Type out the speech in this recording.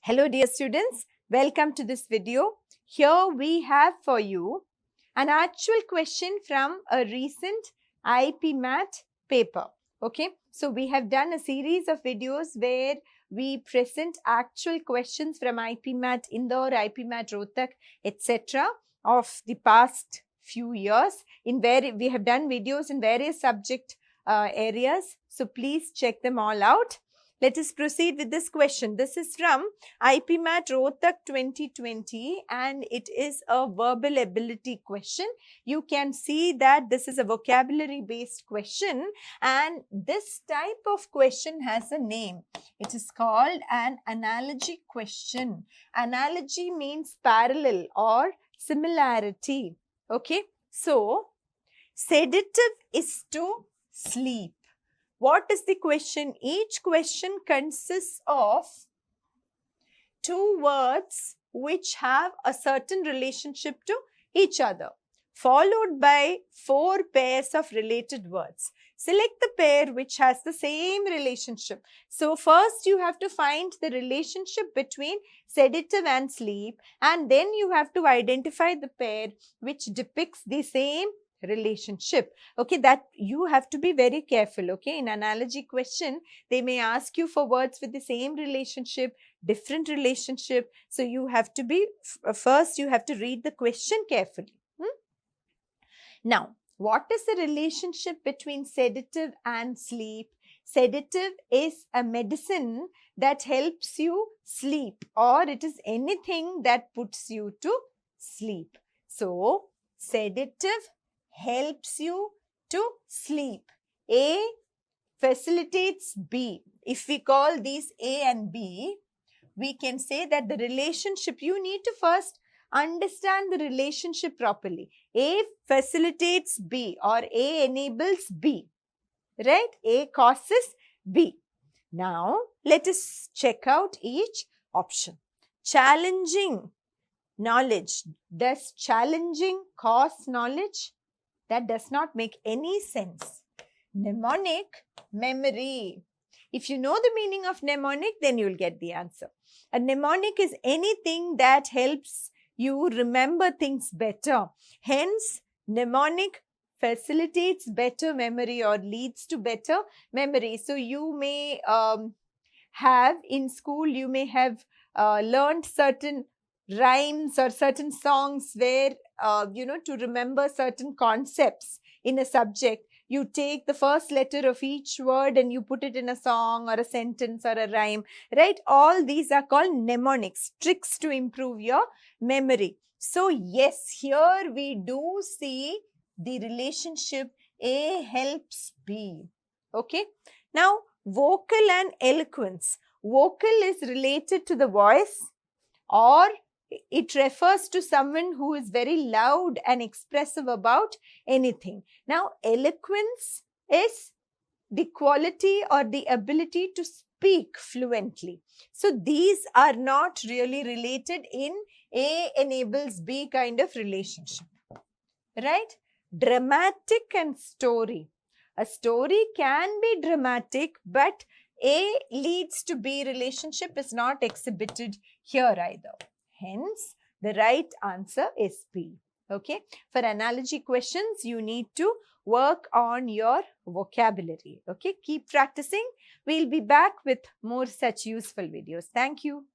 Hello dear students, welcome to this video. Here we have for you an actual question from a recent IP Math paper. Okay, so we have done a series of videos where we present actual questions from IP Math Indore, IP Math Rohtak, etc. of the past few years, in where we have done videos in various subject areas. So please check them all out. Let us proceed with this question. This is from IP Math Rohtak 2020 and it is a verbal ability question. You can see that this is a vocabulary based question and this type of question has a name. It is called an analogy question. Analogy means parallel or similarity. Okay, so sedative is to sleep. What is the question? Each question consists of two words which have a certain relationship to each other, followed by four pairs of related words. Select the pair which has the same relationship. So first you have to find the relationship between sedative and sleep, and then you have to identify the pair which depicts the same relationship. Okay, that you have to be very careful. Okay, in analogy question they may ask you for words with the same relationship, different relationship. So you have to be first you have to read the question carefully. Now, what is the relationship between sedative and sleep? Sedative is a medicine that helps you sleep, or it is anything that puts you to sleep. So sedative helps you to sleep. A facilitates B. If we call these A and B, we can say that the relationship, you need to first understand the relationship properly. A facilitates B or A enables B, right? A causes B. Now, let us check out each option. Challenging knowledge. Does challenging cause knowledge? That does not make any sense. Mnemonic, memory. If you know the meaning of mnemonic, then you will get the answer. A mnemonic is anything that helps you remember things better. Hence, mnemonic facilitates better memory or leads to better memory. So you may have in school, you may have learned certain rhymes or certain songs where, to remember certain concepts in a subject, you take the first letter of each word and you put it in a song or a sentence or a rhyme, right? All these are called mnemonics, tricks to improve your memory. So yes, here we do see the relationship A helps B. Okay. Now, vocal and eloquence. Vocal is related to the voice, or it refers to someone who is very loud and expressive about anything. Now, eloquence is the quality or the ability to speak fluently. So, these are not really related in A enables B kind of relationship, right? Dramatic and story. A story can be dramatic, but A leads to B relationship is not exhibited here either. Hence, the right answer is B. Okay. For analogy questions, you need to work on your vocabulary. Okay. Keep practicing. We'll be back with more such useful videos. Thank you.